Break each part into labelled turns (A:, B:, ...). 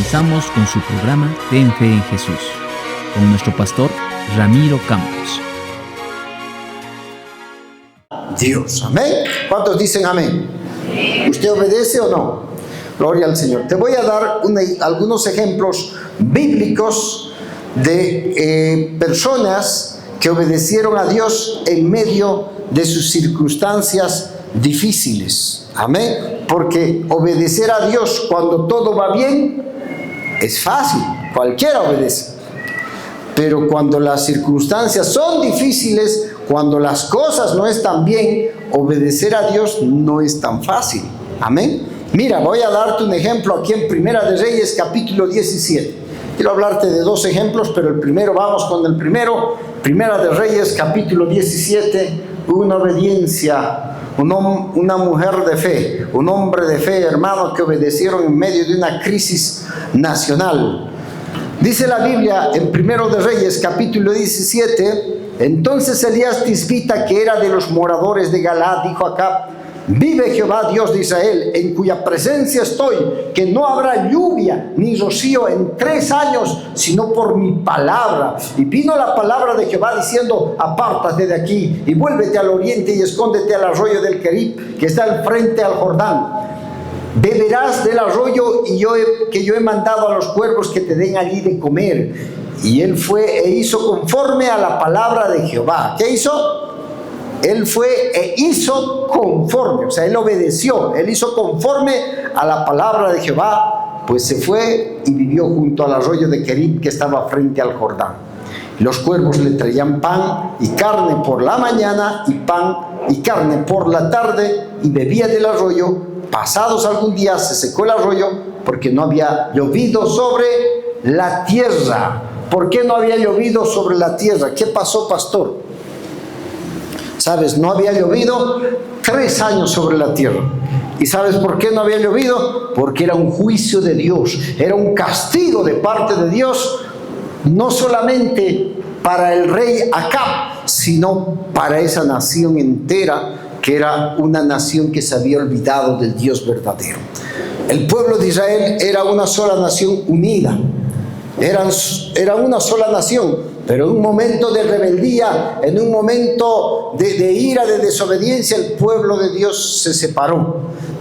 A: comenzamos con su programa Ten Fe en Jesús, con nuestro pastor Ramiro Campos.
B: Dios, amén. ¿Cuántos dicen amén? ¿Usted obedece o no? Gloria al Señor. Te voy a dar algunos ejemplos bíblicos de personas que obedecieron a Dios en medio de sus circunstancias difíciles. Amén. Porque obedecer a Dios cuando todo va bien es fácil, cualquiera obedece. Pero cuando las circunstancias son difíciles, cuando las cosas no están bien, obedecer a Dios no es tan fácil. Amén. Mira, voy a darte un ejemplo aquí en Primera de Reyes, capítulo 17. Quiero hablarte de dos ejemplos, pero el primero, vamos con el primero. Primera de Reyes, capítulo 17, una obediencia. Una mujer de fe, un hombre de fe, hermano, que obedecieron en medio de una crisis nacional. Dice la Biblia en Primero de Reyes, capítulo 17, entonces Elías Tisbita, que era de los moradores de Galaad, dijo a Acab: vive Jehová Dios de Israel, en cuya presencia estoy, que no habrá lluvia ni rocío en 3 años, sino por mi palabra. Y vino la palabra de Jehová diciendo: apártate de aquí y vuélvete al oriente y escóndete al arroyo del Querib, que está al frente al Jordán. Beberás del arroyo que yo he mandado a los cuervos que te den allí de comer. Y él fue e hizo conforme a la palabra de Jehová. ¿Qué hizo? Él fue e hizo conforme, o sea, él obedeció, él hizo conforme a la palabra de Jehová, pues se fue y vivió junto al arroyo de Querib, que estaba frente al Jordán. Los cuervos le traían pan y carne por la mañana, y pan y carne por la tarde, y bebía del arroyo. Pasados algún día se secó el arroyo, porque no había llovido sobre la tierra. ¿Por qué no había llovido sobre la tierra? ¿Qué pasó, pastor? ¿Sabes? No había llovido 3 años sobre la tierra. ¿Y sabes por qué no había llovido? Porque era un juicio de Dios, era un castigo de parte de Dios, no solamente para el rey Acab, sino para esa nación entera, que era una nación que se había olvidado del Dios verdadero. El pueblo de Israel era una sola nación unida, era una sola nación. Pero en un momento de rebeldía, en un momento de ira, de desobediencia, el pueblo de Dios se separó.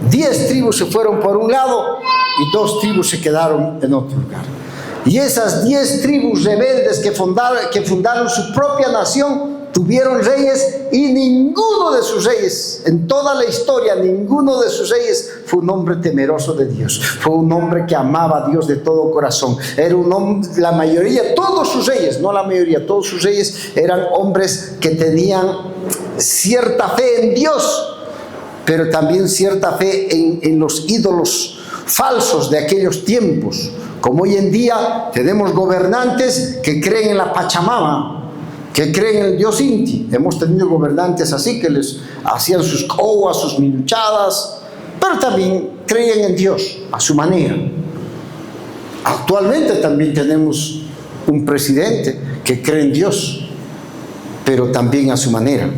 B: 10 tribus se fueron por un lado y 2 tribus se quedaron en otro lugar. Y esas 10 tribus rebeldes que fundaron su propia nación, tuvieron reyes, y ninguno de sus reyes, en toda la historia, ninguno de sus reyes fue un hombre temeroso de Dios. Fue un hombre que amaba a Dios de todo corazón. Era un hombre, la mayoría, todos sus reyes, no la mayoría, todos sus reyes eran hombres que tenían cierta fe en Dios, pero también cierta fe en los ídolos falsos de aquellos tiempos. Como hoy en día tenemos gobernantes que creen en la Pachamama, que creen en el Dios Inti. Hemos tenido gobernantes así, que les hacían sus coas, sus minuchadas, pero también creían en Dios a su manera. Actualmente también tenemos un presidente que cree en Dios, pero también a su manera,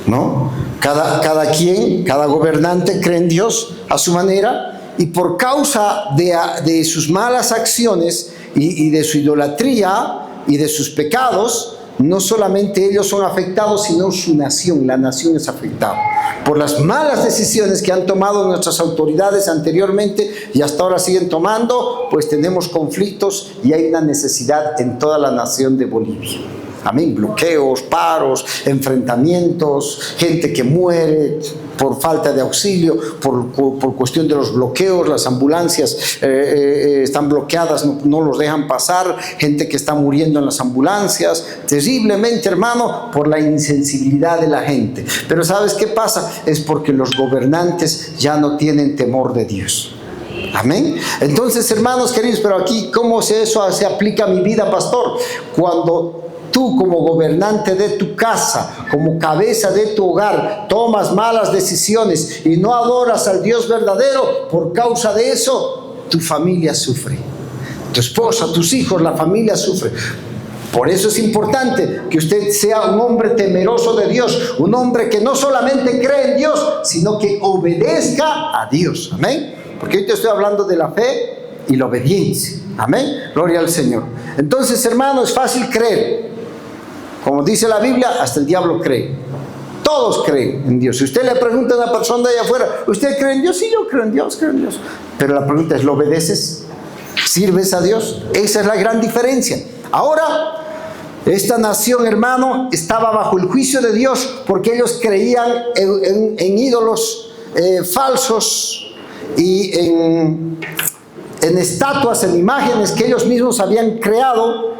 B: ¿no? Cada gobernante cree en Dios a su manera, y por causa de sus malas acciones y de su idolatría y de sus pecados, no solamente ellos son afectados, sino su nación, la nación es afectada. Por las malas decisiones que han tomado nuestras autoridades anteriormente y hasta ahora siguen tomando, pues tenemos conflictos y hay una necesidad en toda la nación de Bolivia. Amén. Bloqueos, paros, enfrentamientos, gente que muere por falta de auxilio, por cuestión de los bloqueos. Las ambulancias están bloqueadas, no los dejan pasar. Gente que está muriendo en las ambulancias, terriblemente, hermano, por la insensibilidad de la gente. Pero ¿sabes qué pasa? Es porque los gobernantes ya no tienen temor de Dios. Amén. Entonces, hermanos queridos, pero aquí, ¿cómo eso se aplica a mi vida, pastor? Cuando tú, como gobernante de tu casa, como cabeza de tu hogar, tomas malas decisiones y no adoras al Dios verdadero, por causa de eso, tu familia sufre. Tu esposa, tus hijos, la familia sufre. Por eso es importante que usted sea un hombre temeroso de Dios, un hombre que no solamente cree en Dios, sino que obedezca a Dios. Amén. Porque hoy te estoy hablando de la fe, y la obediencia. Amén. Gloria al Señor. Entonces, hermano, es fácil creer. Como dice la Biblia, hasta el diablo cree. Todos creen en Dios. Si usted le pregunta a una persona de allá afuera, ¿usted cree en Dios? Sí, yo creo en Dios, creo en Dios. Pero la pregunta es, ¿lo obedeces? ¿Sirves a Dios? Esa es la gran diferencia. Ahora, esta nación, hermano, estaba bajo el juicio de Dios porque ellos creían en ídolos falsos y en estatuas, en imágenes que ellos mismos habían creado.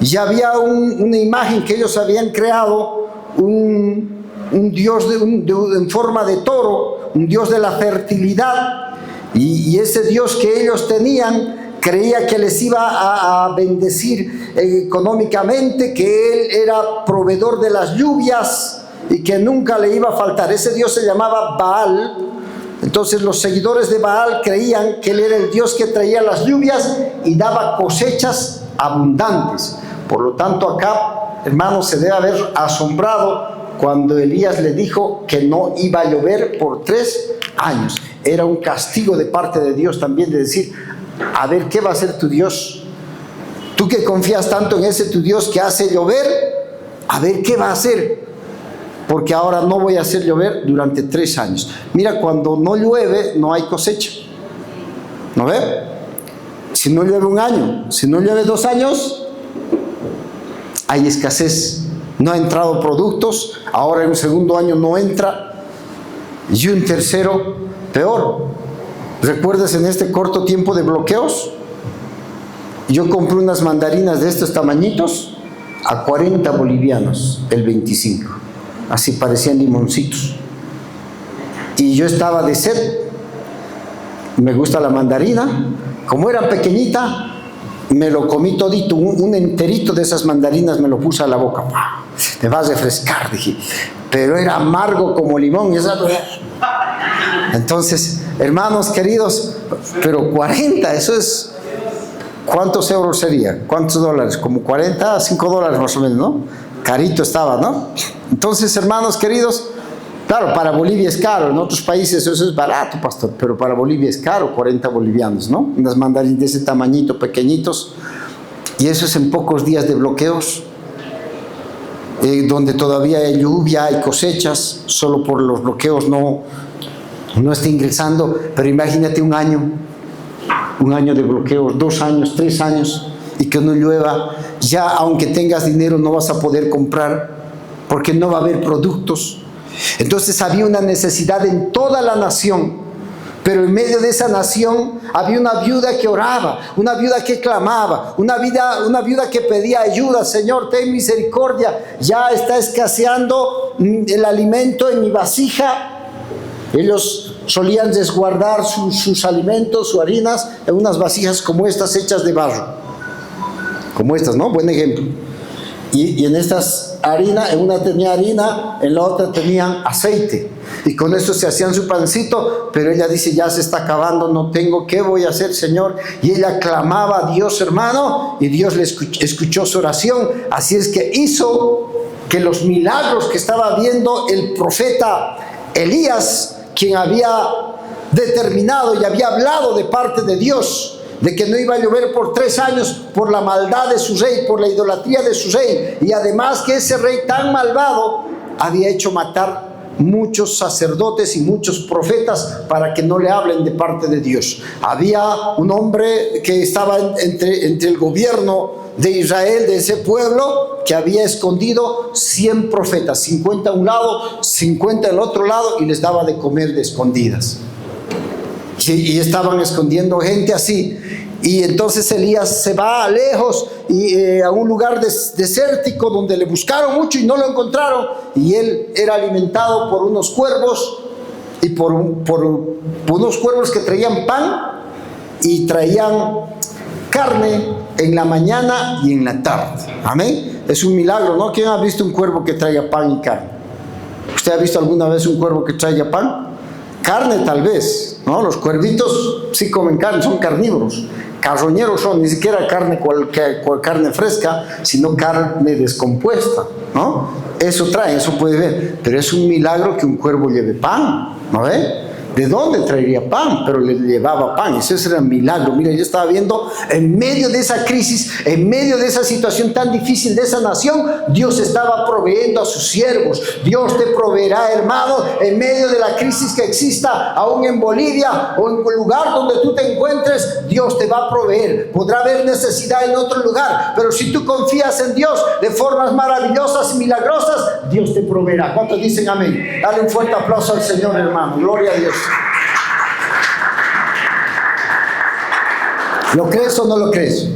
B: Y había una imagen que ellos habían creado, un dios en forma de toro, un dios de la fertilidad, y ese dios que ellos tenían creía que les iba a bendecir económicamente, que él era proveedor de las lluvias y que nunca le iba a faltar. Ese dios se llamaba Baal. Entonces los seguidores de Baal creían que él era el Dios que traía las lluvias y daba cosechas abundantes. Por lo tanto, acá, hermanos, se debe haber asombrado cuando Elías le dijo que no iba a llover por 3 años. Era un castigo de parte de Dios también, de decir, a ver, ¿qué va a hacer tu Dios? Tú que confías tanto en ese tu Dios que hace llover, a ver, ¿qué va a hacer? Porque ahora no voy a hacer llover durante 3 años. Mira, cuando no llueve, no hay cosecha. ¿No ve? Si no llueve 1 año, si no llueve 2 años, hay escasez. No ha entrado productos, ahora en un segundo año no entra, y un tercero peor. ¿Recuerdas en este corto tiempo de bloqueos? Yo compré unas mandarinas de estos tamañitos a 40 bolivianos el 25. Así parecían limoncitos. Y yo estaba de sed. Me gusta la mandarina. Como era pequeñita, me lo comí todito, un enterito de esas mandarinas me lo puse a la boca. Me vas a refrescar, dije. Pero era amargo como limón. Entonces, hermanos queridos, pero 40, eso es... ¿Cuántos euros sería? ¿Cuántos dólares? Como 40, 5 dólares más o menos, ¿no? Carito estaba, ¿no? Entonces, hermanos queridos, claro, para Bolivia es caro, en otros países eso es barato, pastor, pero para Bolivia es caro, 40 bolivianos, ¿no? Unas mandarinas de ese tamañito, pequeñitos, y eso es en pocos días de bloqueos, donde todavía hay lluvia, hay cosechas, solo por los bloqueos no está ingresando, pero imagínate 1 año. 1 año de bloqueos, 2 años, 3 años, y que no llueva. Ya aunque tengas dinero no vas a poder comprar porque no va a haber productos. Entonces había una necesidad en toda la nación, pero en medio de esa nación había una viuda que oraba, una viuda que clamaba, una viuda que pedía ayuda. Señor, ten misericordia, ya está escaseando el alimento en mi vasija. Ellos solían resguardar sus alimentos, sus harinas, en unas vasijas como estas, hechas de barro. Como estas, ¿no? Buen ejemplo. Y en estas harina, en una tenía harina, en la otra tenían aceite. Y con eso se hacían su pancito, pero ella dice, ya se está acabando, no tengo, ¿qué voy a hacer, Señor? Y ella clamaba a Dios, hermano, y Dios le escuchó su oración. Así es que hizo que los milagros que estaba viendo el profeta Elías, quien había determinado y había hablado de parte de Dios de que no iba a llover por 3 años por la maldad de su rey, por la idolatría de su rey, y además que ese rey tan malvado había hecho matar muchos sacerdotes y muchos profetas para que no le hablen de parte de Dios. Había un hombre que estaba entre el gobierno de Israel, de ese pueblo, que había escondido 100 profetas, 50 a un lado, 50 al otro lado, y les daba de comer de escondidas. Y estaban escondiendo gente así. Y entonces Elías se va lejos y a un lugar desértico donde le buscaron mucho y no lo encontraron. Y él era alimentado por unos cuervos y por unos cuervos que traían pan y traían carne en la mañana y en la tarde. Amén. Es un milagro, ¿no? ¿Quién ha visto un cuervo que traiga pan y carne? ¿Usted ha visto alguna vez un cuervo que traiga pan? Carne tal vez, ¿no? Los cuervitos sí comen carne, son carnívoros. Carroñeros son, ni siquiera carne carne fresca, sino carne descompuesta, ¿no? Eso trae, eso puede ver. Pero es un milagro que un cuervo lleve pan, ¿no ve? ¿De dónde traería pan? Pero le llevaba pan. Ese era un milagro. Mira, yo estaba viendo en medio de esa crisis, en medio de esa situación tan difícil de esa nación, Dios estaba proveyendo a sus siervos. Dios te proveerá, hermano, en medio de la crisis que exista, aún en Bolivia o en el lugar donde tú te encuentres, Dios te va a proveer. Podrá haber necesidad en otro lugar, pero si tú confías en Dios de formas maravillosas y milagrosas, Dios te proveerá. ¿Cuántos dicen amén? Dale un fuerte aplauso al Señor, hermano. Gloria a Dios. ¿Lo crees o no lo crees?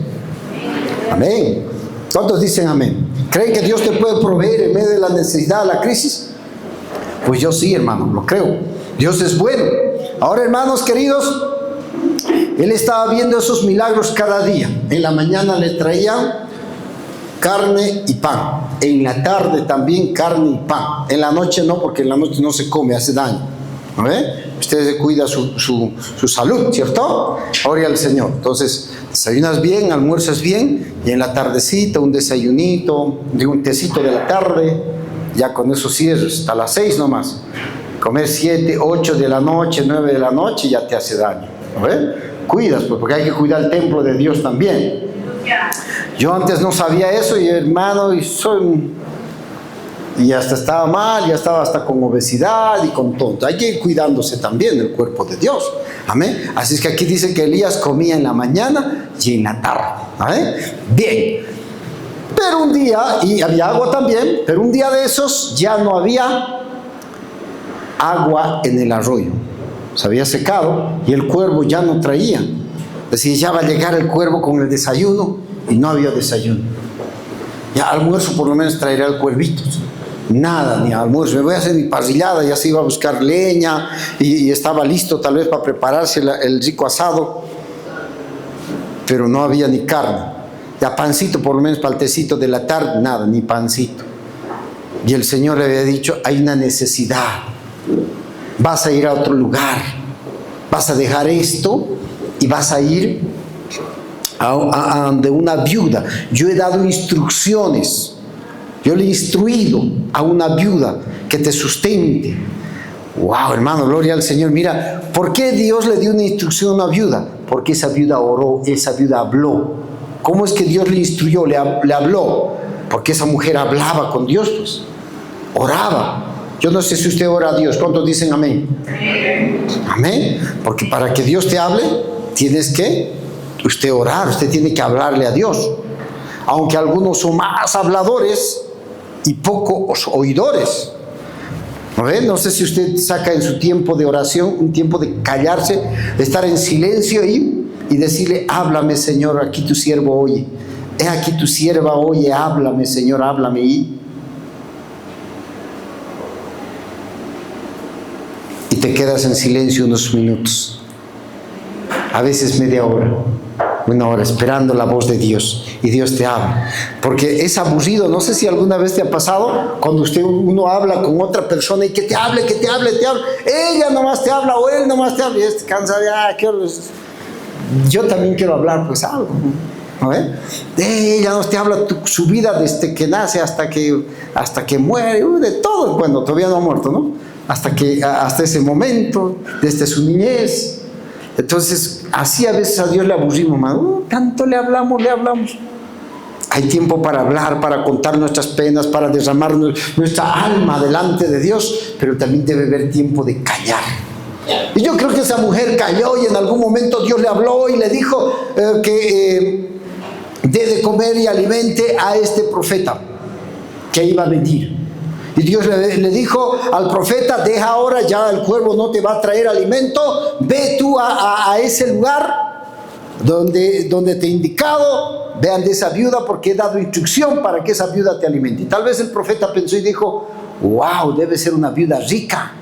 B: Amén. ¿Cuántos dicen amén? ¿Creen que Dios te puede proveer en medio de la necesidad, la crisis? Pues yo sí, hermano, lo creo. Dios es bueno. Ahora, hermanos queridos, él estaba viendo esos milagros cada día. En la mañana le traían carne y pan. En la tarde también carne y pan. En la noche no, porque en la noche no se come, hace daño. ¿No ve? Usted cuida su salud, ¿cierto? Ore al Señor. Entonces, desayunas bien, almuerzas bien, y en la tardecita un desayunito, un tecito de la tarde, ya con eso cierres, hasta las 6 nomás. Comer 7, 8 de la noche, 9 de la noche, ya te hace daño. ¿No ve? Cuidas, pues, porque hay que cuidar el templo de Dios también. Yo antes no sabía eso, y hermano, y hasta estaba mal, ya estaba hasta con obesidad y con tonto. Hay que ir cuidándose también el cuerpo de Dios. Amén. Así es que aquí dice que Elías comía en la mañana y en la tarde. Amén. Bien. Pero un día, y había agua también, pero un día de esos ya no había agua en el arroyo. Se había secado y el cuervo ya no traía. Decía, ya va a llegar el cuervo con el desayuno, y no había desayuno. Ya almuerzo por lo menos traerá el cuervito. Nada, ni almuerzo. Me voy a hacer mi parrillada, ya se iba a buscar leña y estaba listo tal vez para prepararse el rico asado, pero no había ni carne. Ya pancito por lo menos para el tecito de la tarde, nada, ni pancito. Y el Señor le había dicho, hay una necesidad, vas a ir a otro lugar, vas a dejar esto y vas a ir a donde una viuda. Yo he dado instrucciones. Yo le he instruido a una viuda que te sustente. Wow, hermano, gloria al Señor. Mira, ¿por qué Dios le dio una instrucción a una viuda? Porque esa viuda oró, esa viuda habló. ¿Cómo es que Dios le instruyó, le habló? Porque esa mujer hablaba con Dios, pues. Oraba. Yo no sé si usted ora a Dios. ¿Cuántos dicen amén? Amén. Porque para que Dios te hable, tienes que usted orar, usted tiene que hablarle a Dios. Aunque algunos son más habladores y pocos oidores. ¿No ve? No sé si usted saca en su tiempo de oración un tiempo de callarse, de estar en silencio y decirle, háblame, Señor, aquí tu siervo oye. He aquí tu sierva oye, háblame, Señor, háblame. Y te quedas en silencio unos minutos. A veces media hora. Una hora esperando la voz de Dios, y Dios te habla, porque es aburrido. No sé si alguna vez te ha pasado cuando uno habla con otra persona y que te hable, ella nomás te habla o él nomás te habla y te cansa de, yo también quiero hablar, pues algo, ¿no? Ella nos te habla su vida desde que nace hasta que muere, de todo, bueno, todavía no ha muerto, ¿no? Hasta ese momento, desde su niñez. Entonces, así a veces a Dios le aburrimos, más. Tanto le hablamos. Hay tiempo para hablar, para contar nuestras penas, para derramar nuestra alma delante de Dios, pero también debe haber tiempo de callar. Y yo creo que esa mujer calló, y en algún momento Dios le habló y le dijo que debe comer y alimente a este profeta que iba a venir. Y Dios le dijo al profeta, deja ahora, ya el cuervo no te va a traer alimento, ve tú a ese lugar donde te he indicado, vean de esa viuda, porque he dado instrucción para que esa viuda te alimente. Y tal vez el profeta pensó y dijo, wow, debe ser una viuda rica,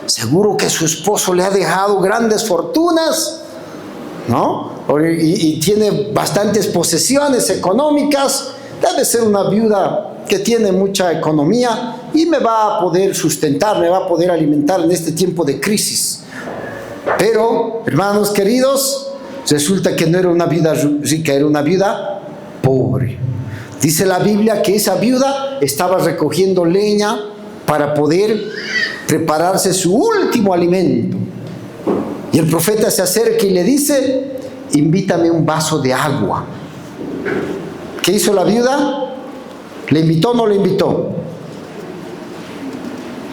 B: seguro que su esposo le ha dejado grandes fortunas, ¿no? Y tiene bastantes posesiones económicas, debe ser una viuda que tiene mucha economía y me va a poder sustentar, me va a poder alimentar en este tiempo de crisis. Pero, hermanos queridos, resulta que no era una viuda rica, era una viuda pobre. Dice la Biblia que esa viuda estaba recogiendo leña para poder prepararse su último alimento. Y el profeta se acerca y le dice: invítame un vaso de agua. ¿Qué hizo la viuda? ¿Le invitó o no le invitó?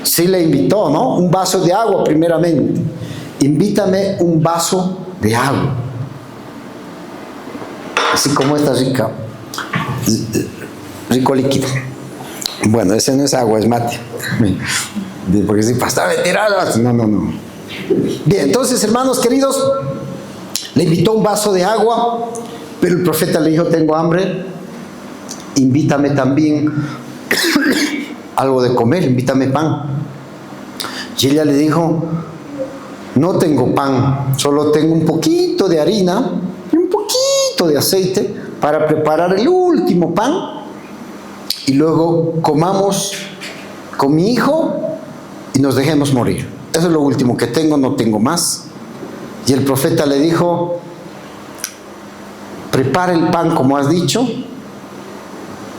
B: Sí le invitó, ¿no? Un vaso de agua primeramente. Invítame un vaso de agua. Así como esta rico líquido. Bueno, ese no es agua, es mate. Porque si pastor, no. Bien, entonces, hermanos queridos, le invitó un vaso de agua, pero el profeta le dijo: tengo hambre, invítame también algo de comer, invítame pan. Y ella le dijo: no tengo pan, solo tengo un poquito de harina y un poquito de aceite para preparar el último pan y luego comamos con mi hijo y nos dejemos morir. Eso es lo último que tengo, no tengo más. Y el profeta le dijo: prepara el pan como has dicho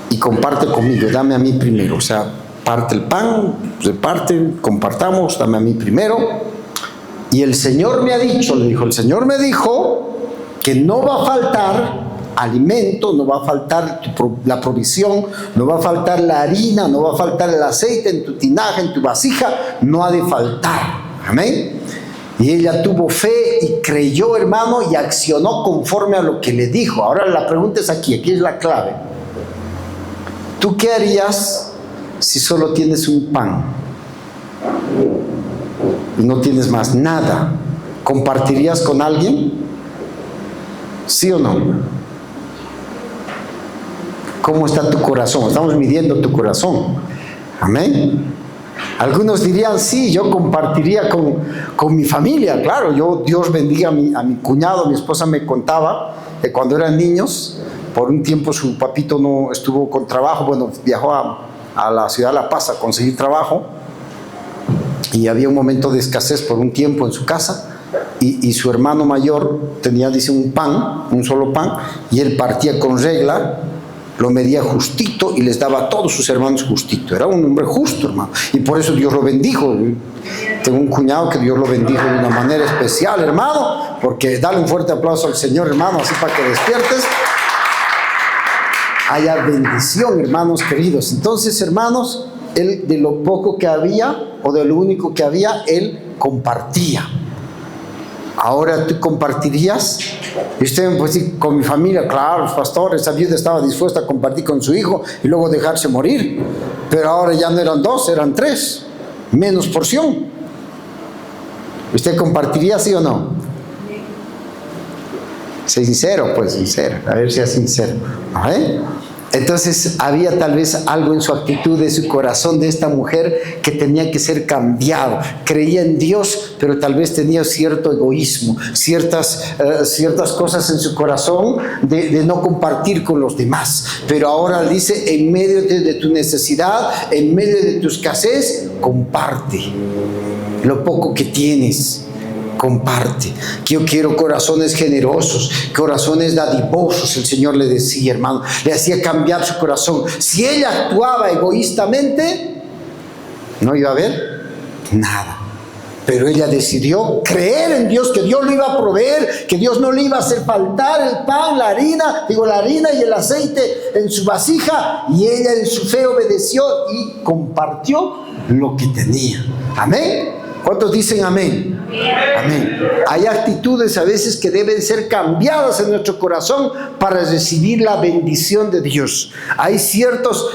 B: y comparte conmigo, dame a mí primero. O sea, parte el pan, reparte, compartamos, dame a mí primero. Y el Señor me ha dicho, le dijo, el Señor me dijo que no va a faltar alimento, no va a faltar la provisión, no va a faltar la harina, no va a faltar el aceite en tu tinaja, en tu vasija, no ha de faltar. Amén. Y ella tuvo fe y creyó, hermano, y accionó conforme a lo que le dijo. Ahora la pregunta es aquí es la clave. ¿Tú qué harías si solo tienes un pan y no tienes más nada? ¿Compartirías con alguien? ¿Sí o no? ¿Cómo está tu corazón? Estamos midiendo tu corazón. Amén. Algunos dirían: sí, yo compartiría con mi familia. Claro, Dios bendiga a mi cuñado. Mi esposa me contaba que cuando eran niños, por un tiempo su papito no estuvo con trabajo. Bueno, viajó a la ciudad de La Paz a conseguir trabajo. Y había un momento de escasez por un tiempo en su casa. Y su hermano mayor tenía, dice, un solo pan. Y él partía con regla, lo medía justito y les daba a todos sus hermanos justito. Era un hombre justo, hermano. Y por eso Dios lo bendijo. Tengo un cuñado que Dios lo bendijo de una manera especial, hermano. Porque dale un fuerte aplauso al Señor, hermano, así para que despiertes. Haya bendición, hermanos queridos. Entonces, hermanos, él de lo poco que había, o de lo único que había, él compartía. Ahora tú compartirías. Y usted me puede decir: con mi familia. Claro, pastor, esa viuda estaba dispuesta a compartir con su hijo y luego dejarse morir. Pero ahora ya no eran 2, eran 3, menos porción. ¿Usted compartiría, sí o no? Sincero, pues sincero. A ver si es sincero. Entonces había tal vez algo en su actitud, de su corazón, de esta mujer, que tenía que ser cambiado. Creía en Dios, pero tal vez tenía cierto egoísmo, ciertas cosas en su corazón de no compartir con los demás. Pero ahora dice: en medio de tu necesidad, en medio de tu escasez, comparte lo poco que tienes. Comparte. Yo quiero corazones generosos, corazones dadivosos. El Señor le decía, hermano, le hacía cambiar su corazón. Si ella actuaba egoístamente, no iba a haber nada. Pero ella decidió creer en Dios, que Dios lo iba a proveer, que Dios no le iba a hacer faltar el pan, la harina y el aceite en su vasija. Y ella en su fe obedeció y compartió lo que tenía. Amén. ¿Cuántos dicen amén? Amén. Hay actitudes a veces que deben ser cambiadas en nuestro corazón para recibir la bendición de Dios. Hay ciertos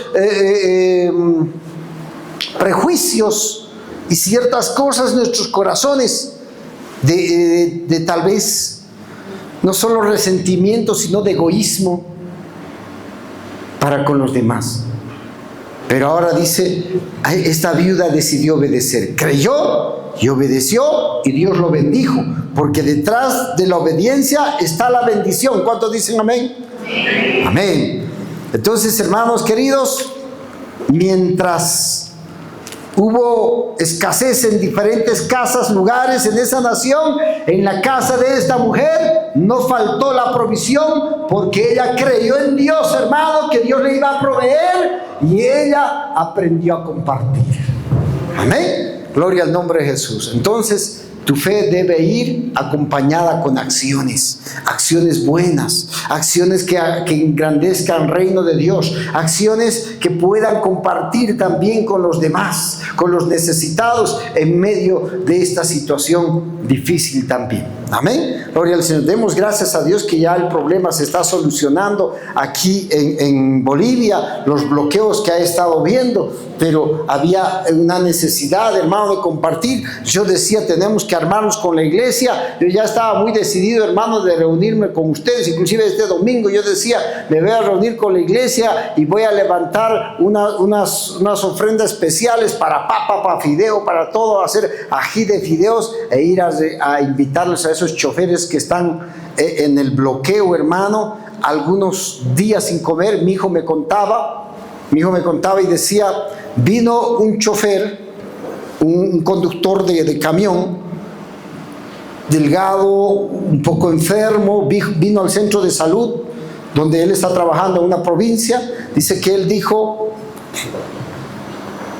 B: prejuicios y ciertas cosas en nuestros corazones de tal vez no solo resentimiento, sino de egoísmo para con los demás. Pero ahora dice: esta viuda decidió obedecer, creyó y obedeció, y Dios lo bendijo, porque detrás de la obediencia está la bendición. ¿Cuántos dicen amén? Amén. Amén. Entonces, hermanos queridos, mientras hubo escasez en diferentes casas, lugares en esa nación, en la casa de esta mujer no faltó la provisión, porque ella creyó en Dios, hermano, que Dios le iba a proveer, y ella aprendió a compartir. Amén. Gloria al nombre de Jesús. Entonces, Tu fe debe ir acompañada con acciones buenas, acciones que engrandezcan el reino de Dios, acciones que puedan compartir también con los demás, con los necesitados en medio de esta situación difícil también. Amén. Gloria al Señor. Demos gracias a Dios que ya el problema se está solucionando aquí en Bolivia, los bloqueos que ha estado viendo, pero había una necesidad, hermano, de compartir. Yo decía, tenemos que armarnos con la iglesia. Yo ya estaba muy decidido, hermano, de reunirme con ustedes. Inclusive este domingo yo decía, me voy a reunir con la iglesia y voy a levantar unas ofrendas especiales para papa, para fideo, para todo, hacer ají de fideos e ir a invitarles a esos choferes que están en el bloqueo, hermano, algunos días sin comer. Mi hijo me contaba y decía, vino un chofer, un conductor de camión, delgado, un poco enfermo, vino al centro de salud donde él está trabajando en una provincia. Dice que él dijo,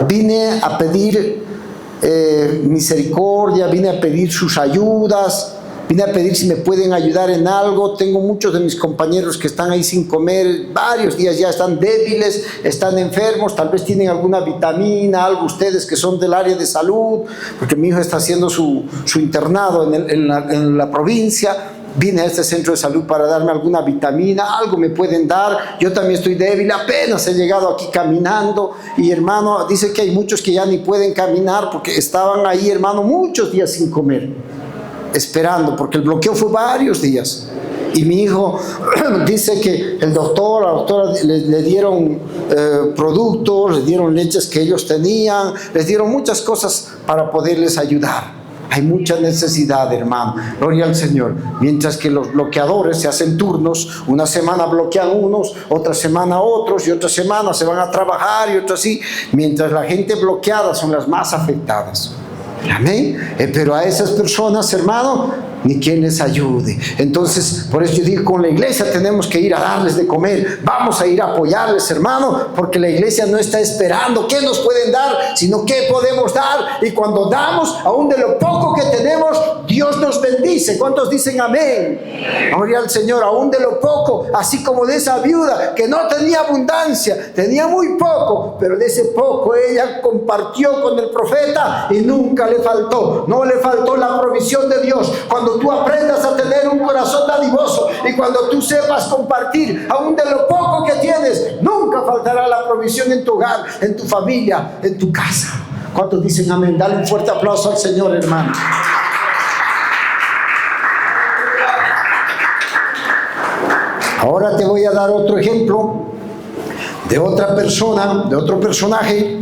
B: vine a pedir misericordia, vine a pedir sus ayudas, vine a pedir si me pueden ayudar en algo. Tengo muchos de mis compañeros que están ahí sin comer, varios días ya, están débiles, están enfermos, tal vez tienen alguna vitamina, algo ustedes que son del área de salud, porque mi hijo está haciendo su internado en la provincia. Vine a este centro de salud para darme alguna vitamina, algo me pueden dar. Yo también estoy débil, apenas he llegado aquí caminando. Y hermano, dice que hay muchos que ya ni pueden caminar porque estaban ahí, hermano, muchos días sin comer, esperando, porque el bloqueo fue varios días. Y mi hijo dice que la doctora le dieron productos, le dieron leches que ellos tenían, les dieron muchas cosas para poderles ayudar. Hay mucha necesidad, hermano. Gloria al Señor. Mientras que los bloqueadores se hacen turnos, una semana bloquean unos, otra semana otros, y otra semana se van a trabajar y otra así. Mientras la gente bloqueada son las más afectadas. Amén. Pero a esas personas, hermano, ni quien les ayude. Entonces, por eso yo digo, con la iglesia tenemos que ir a darles de comer. Vamos a ir a apoyarles, hermano, porque la iglesia no está esperando qué nos pueden dar, sino qué podemos dar. Y cuando damos, aún de lo poco que tenemos, Dios nos bendice. ¿Cuántos dicen amén? Gloria al Señor. Aún de lo poco, así como de esa viuda que no tenía abundancia, tenía muy poco, pero de ese poco ella compartió con el profeta y nunca le faltó. No le faltó la provisión de Dios. Cuando tú aprendas a tener un corazón dadivoso y cuando tú sepas compartir aún de lo poco que tienes, nunca faltará la provisión en tu hogar, en tu familia, en tu casa. ¿Cuántos dicen amén? Dale un fuerte aplauso al Señor, hermano. Ahora te voy a dar otro ejemplo de otra persona, de otro personaje.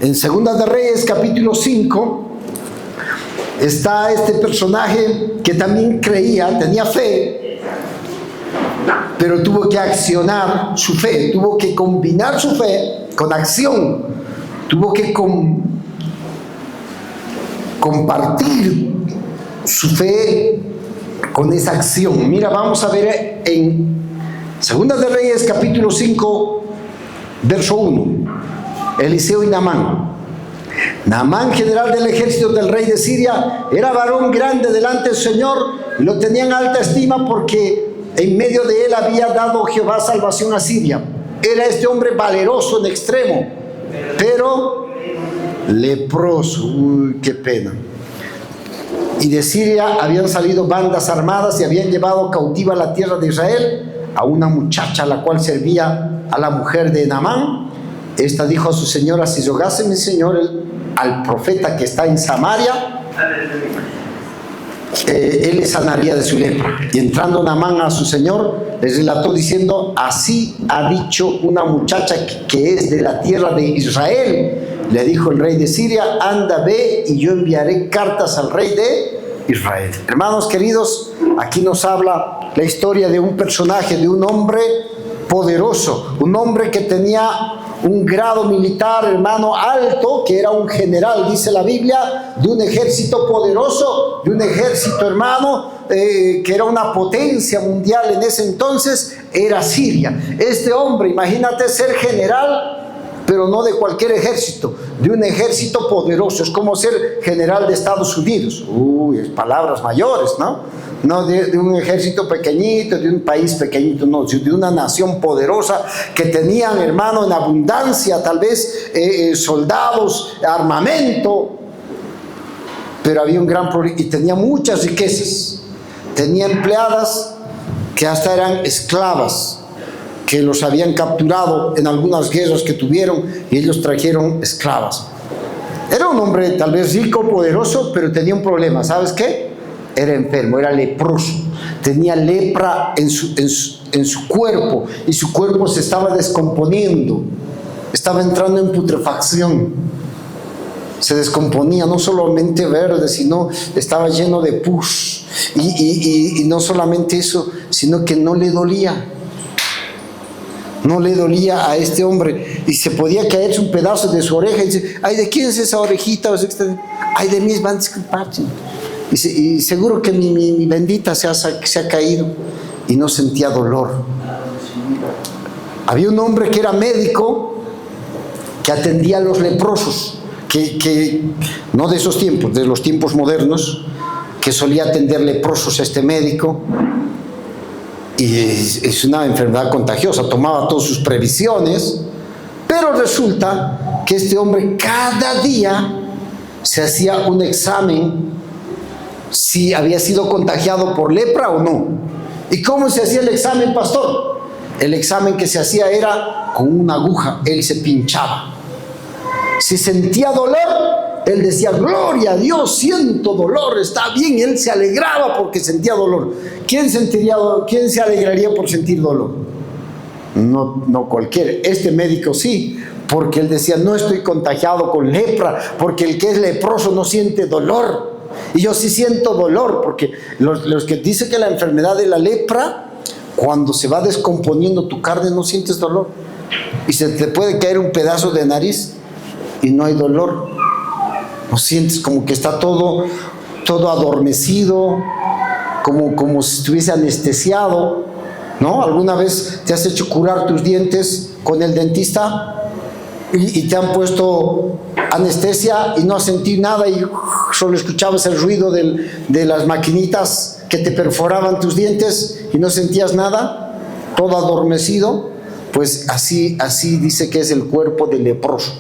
B: En Segunda de Reyes, capítulo 5, está este personaje que también creía, tenía fe, pero tuvo que accionar su fe, tuvo que combinar su fe con acción, tuvo que compartir su fe con esa acción. Mira, vamos a ver en Segunda de Reyes, capítulo 5, verso 1, Eliseo y Naamán. Naamán, general del ejército del rey de Siria, era varón grande delante del Señor, y lo tenía en alta estima porque en medio de él había dado Jehová salvación a Siria. Era este hombre valeroso en extremo, pero leproso. Uy, qué pena. Y de Siria habían salido bandas armadas y habían llevado cautiva a la tierra de Israel a una muchacha, la cual servía a la mujer de Naamán. Esta dijo a su señora: si rogase mi señor al profeta que está en Samaria, él le sanaría de su lepra. Y entrando Naamán a su señor, les relató diciendo: así ha dicho una muchacha que es de la tierra de Israel. Le dijo el rey de Siria: anda, ve, y yo enviaré cartas al rey de Israel. Hermanos queridos, aquí nos habla la historia de un personaje, de un hombre poderoso, un hombre que tenía un grado militar, hermano, alto, que era un general, dice la Biblia, de un ejército poderoso, de un ejército, hermano, que era una potencia mundial en ese entonces, era Siria. Este hombre, imagínate ser general, pero no de cualquier ejército, de un ejército poderoso. Es como ser general de Estados Unidos. Palabras mayores, ¿no? No de un ejército pequeñito, de un país pequeñito, no, de una nación poderosa que tenían, hermano, en abundancia, tal vez soldados, armamento. Pero había un gran problema y tenía muchas riquezas. Tenía empleadas que hasta eran esclavas, que los habían capturado en algunas guerras que tuvieron y ellos trajeron esclavas. Era un hombre tal vez rico, poderoso, pero tenía un problema. ¿Sabes qué? Era enfermo, era leproso. Tenía lepra en su cuerpo y su cuerpo se estaba descomponiendo. Estaba entrando en putrefacción. Se descomponía, no solamente verde, sino estaba lleno de pus. Y no solamente eso, sino que no le dolía. No le dolía a este hombre. Y se podía caerse un pedazo de su oreja. Y dice, ay, ¿de quién es esa orejita? Ay, de mí, van a disculpar. Y seguro que mi bendita se ha caído. Y no sentía dolor. Había un hombre que era médico, que atendía a los leprosos. Que no de esos tiempos, de los tiempos modernos, que solía atender leprosos a este médico. Y es una enfermedad contagiosa, tomaba todas sus previsiones, pero resulta que este hombre cada día se hacía un examen si había sido contagiado por lepra o no. ¿Y cómo se hacía el examen, pastor? El examen que se hacía era con una aguja, él se pinchaba. Si sentía dolor, él decía, gloria a Dios, siento dolor, está bien. Y él se alegraba porque sentía dolor. ¿Quién se alegraría por sentir dolor? No cualquiera. Este médico sí, porque él decía, no estoy contagiado con lepra, porque el que es leproso no siente dolor. Y yo sí siento dolor, porque los que dicen que la enfermedad de la lepra, cuando se va descomponiendo tu carne, no sientes dolor. Y se te puede caer un pedazo de nariz y no hay dolor. No sientes, como que está todo adormecido, como si estuviese anestesiado, ¿no? ¿Alguna vez te has hecho curar tus dientes con el dentista y te han puesto anestesia y no has sentido nada y solo escuchabas el ruido de las maquinitas que te perforaban tus dientes y no sentías nada, todo adormecido? Pues así dice que es el cuerpo del leproso.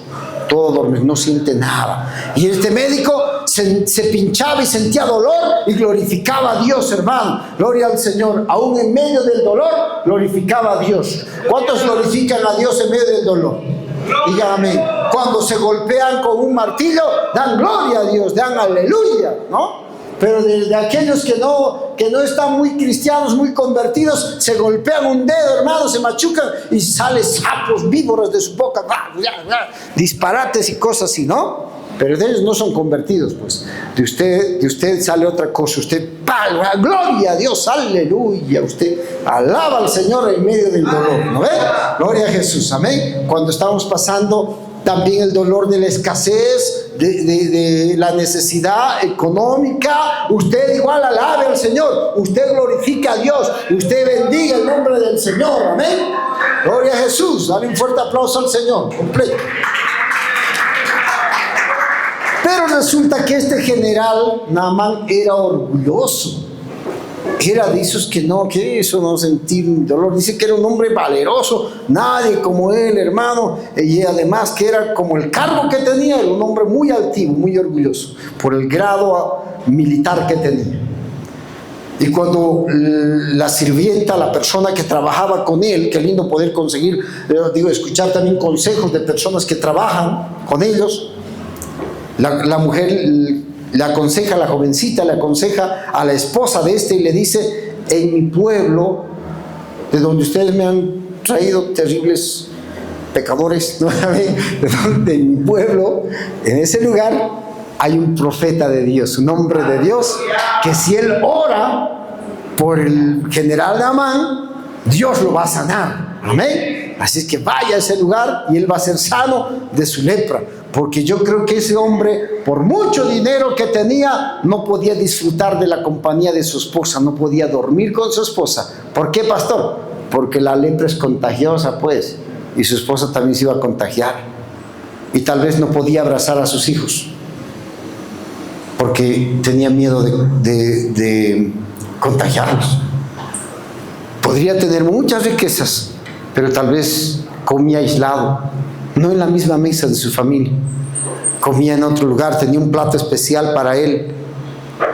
B: Todo dormir, no siente nada. Y este médico se pinchaba y sentía dolor y glorificaba a Dios, hermano. Gloria al Señor. Aún en medio del dolor, glorificaba a Dios. ¿Cuántos glorifican a Dios en medio del dolor? Digan amén. Cuando se golpean con un martillo, dan gloria a Dios, dan aleluya, ¿no? Pero de aquellos que no están muy cristianos, muy convertidos, se golpean un dedo, hermano, se machucan y salen sapos, víboras de su boca, disparates y cosas así, ¿no? Pero de ellos no son convertidos, pues. De usted sale otra cosa. Usted, gloria a Dios, aleluya. Usted alaba al Señor en medio del dolor, ¿no ve? Gloria a Jesús, amén. Cuando estamos pasando también el dolor de la escasez, de la necesidad económica, usted igual alabe al Señor, usted glorifica a Dios, usted bendiga el nombre del Señor, amén. Gloria a Jesús, dale un fuerte aplauso al Señor, completo. Pero resulta que este general Naamán era orgulloso. Era de esos que eso no sentir dolor. Dice que era un hombre valeroso, nadie como él, hermano. Y además que era como el cargo que tenía, era un hombre muy altivo, muy orgulloso, por el grado militar que tenía. Y cuando la sirvienta, la persona que trabajaba con él, qué lindo poder conseguir, escuchar también consejos de personas que trabajan con ellos. La mujer le aconseja a la jovencita, le aconseja a la esposa de este y le dice, en mi pueblo, de donde ustedes me han traído terribles pecadores, ¿no? De mi pueblo, en ese lugar hay un profeta de Dios, un hombre de Dios, que si él ora por el general Naamán, Dios lo va a sanar, amén. Así es que vaya a ese lugar y él va a ser sano de su lepra. Porque yo creo que ese hombre, por mucho dinero que tenía, no podía disfrutar de la compañía de su esposa, no podía dormir con su esposa. ¿Por qué, pastor? Porque la lepra es contagiosa, pues, y su esposa también se iba a contagiar. y tal vez no podía abrazar a sus hijos porque tenía miedo de contagiarlos. Podría tener muchas riquezas, pero tal vez comía aislado, no en la misma mesa de su familia. Comía en otro lugar, tenía un plato especial para él,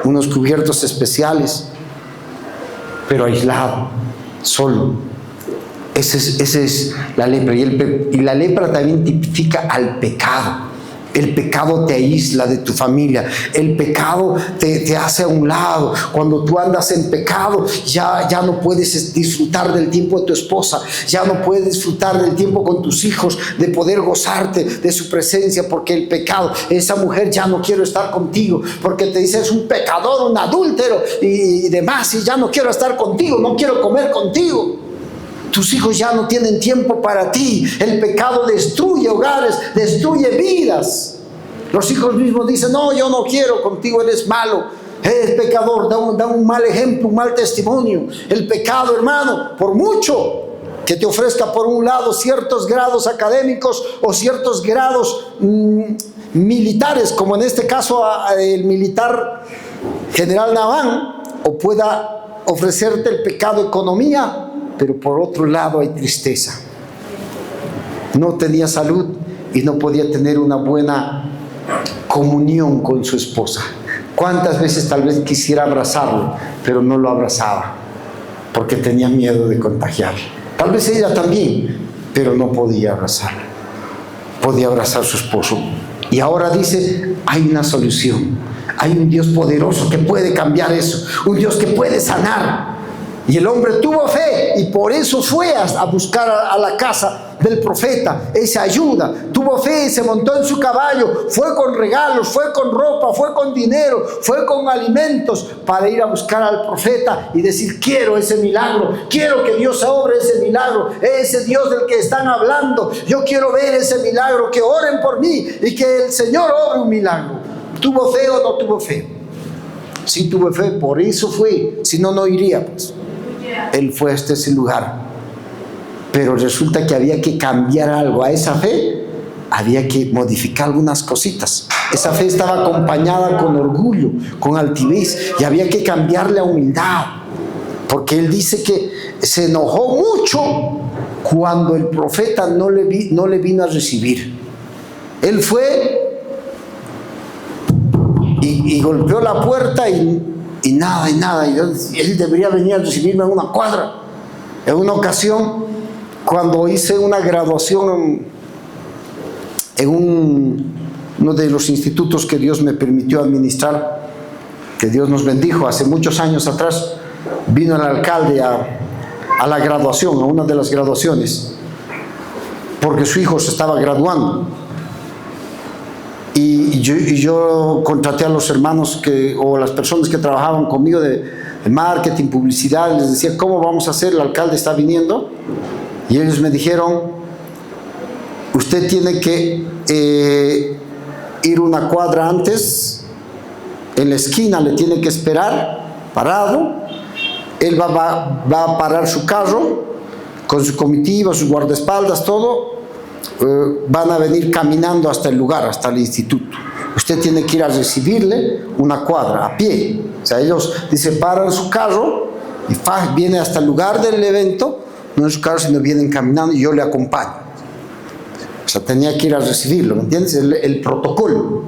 B: unos cubiertos especiales, pero aislado, solo. Esa es la lepra. Y la lepra también tipifica al pecado. El pecado te aísla de tu familia. El pecado te hace a un lado. Cuando tú andas en pecado, ya no puedes disfrutar del tiempo de tu esposa. Ya no puedes disfrutar del tiempo con tus hijos, de poder gozarte de su presencia, porque el pecado, esa mujer ya no quiero estar contigo, porque te dice es un pecador, un adúltero y demás, y ya no quiero estar contigo, no quiero comer contigo. Tus hijos ya no tienen tiempo para ti. El pecado destruye hogares, destruye vidas. Los hijos mismos dicen, no, yo no quiero contigo, eres malo, eres pecador, da un mal ejemplo, un mal testimonio. El pecado, hermano, por mucho que te ofrezca por un lado ciertos grados académicos o ciertos grados militares, como en este caso el militar general Naván, o pueda ofrecerte el pecado economía, pero por otro lado hay tristeza. No tenía salud y no podía tener una buena comunión con su esposa. ¿Cuántas veces tal vez quisiera abrazarlo, pero no lo abrazaba porque tenía miedo de contagiar? Tal vez ella también, pero no podía abrazarlo. Podía abrazar a su esposo. Y ahora dice, hay una solución. Hay un Dios poderoso que puede cambiar eso. Un Dios que puede sanar. Y el hombre tuvo fe y por eso fue a buscar a la casa del profeta esa ayuda. Tuvo fe y se montó en su caballo, fue con regalos, fue con ropa, fue con dinero, fue con alimentos para ir a buscar al profeta y decir, quiero ese milagro, quiero que Dios obre ese milagro, ese Dios del que están hablando, yo quiero ver ese milagro, que oren por mí y que el Señor obre un milagro. ¿Tuvo fe o no tuvo fe? Sí tuvo fe, por eso fue, si no, no iría pues. Él fue hasta ese lugar, pero resulta que había que cambiar algo a esa fe, había que modificar algunas cositas. Esa fe estaba acompañada con orgullo, con altivez, y había que cambiarle a humildad, porque él dice que se enojó mucho cuando el profeta no le vino a recibir. Él fue y golpeó la puerta y nada. Y él debería venir a recibirme en una cuadra. En una ocasión, cuando hice una graduación en uno de los institutos que Dios me permitió administrar, que Dios nos bendijo hace muchos años atrás, vino el alcalde a la graduación, a una de las graduaciones, porque su hijo se estaba graduando. Y yo contraté a los hermanos o las personas que trabajaban conmigo de marketing, publicidad, les decía, ¿cómo vamos a hacer? El alcalde está viniendo. Y ellos me dijeron, usted tiene que ir una cuadra antes, en la esquina le tiene que esperar, parado. Él va a parar su carro, con su comitiva, sus guardaespaldas, todo. Van a venir caminando hasta el lugar, hasta el instituto. Usted tiene que ir a recibirle una cuadra, a pie. O sea, ellos, dice, paran su carro y viene hasta el lugar del evento, no en su carro, sino vienen caminando y yo le acompaño. O sea, tenía que ir a recibirlo, ¿me entiendes? El protocolo.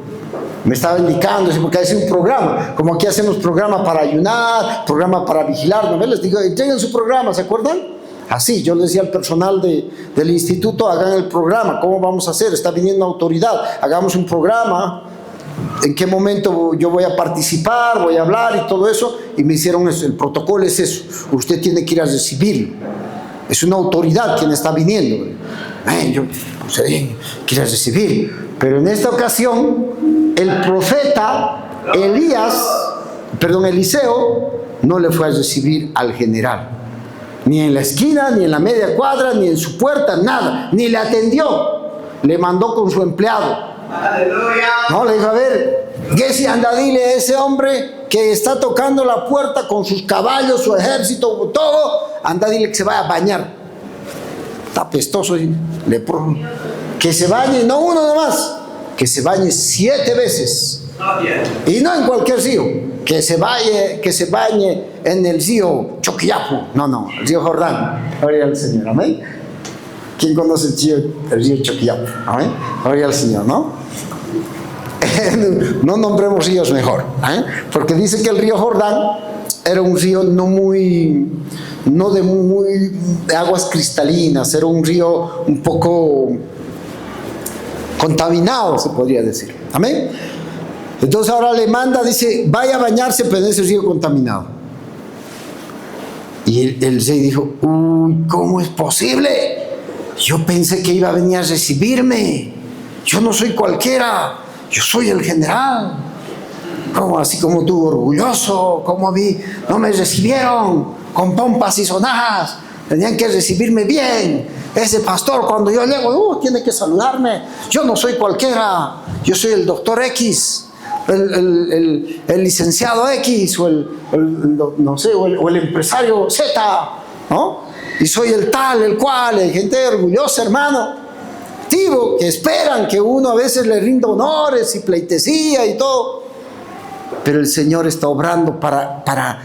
B: Me estaba indicando, porque hay un programa, como aquí hacemos programa para ayunar, programa para vigilar, ¿no? Les digo, lleguen su programa, ¿se acuerdan? Así, yo le decía al personal del instituto, hagan el programa, ¿cómo vamos a hacer? Está viniendo autoridad, hagamos un programa, en qué momento yo voy a participar, voy a hablar y todo eso, y me hicieron eso, el protocolo es eso, usted tiene que ir a recibirlo, es una autoridad quien está viniendo. Yo pues, quiero recibir, pero en esta ocasión, el profeta Eliseo, no le fue a recibir al general. Ni en la esquina, ni en la media cuadra, ni en su puerta, nada. Ni le atendió. Le mandó con su empleado. ¡Aleluya! No, le dijo, a ver, Gessi, anda, dile a ese hombre que está tocando la puerta con sus caballos, su ejército, todo, anda, dile que se vaya a bañar. Está apestoso, leproso. Que se bañe, no uno nomás, que se bañe 7 veces. Y no en cualquier río, que se bañe en el río Choquiapu, no, el río Jordán. Gloria al Señor, amén. ¿Quién conoce el río Choquiapu? Amén. Gloria al Señor, ¿no? No nombremos ríos mejor, porque dice que el río Jordán era un río no de aguas cristalinas, era un río un poco contaminado, se podría decir. Amén. Entonces ahora le manda, dice, vaya a bañarse, pero en ese río contaminado. Y el rey dijo, uy, ¿cómo es posible? Yo pensé que iba a venir a recibirme. Yo no soy cualquiera, yo soy el general. ¿Cómo así como tú, orgulloso? ¿Cómo a mí no me recibieron con pompas y sonajas? Tenían que recibirme bien. Ese pastor, cuando yo llego, tiene que saludarme. Yo no soy cualquiera, yo soy el doctor X. El licenciado X o el empresario Z, ¿no? Y soy el tal, el cual, hay gente orgullosa, hermano, que esperan que uno a veces le rinda honores y pleitesía y todo, pero el Señor está obrando para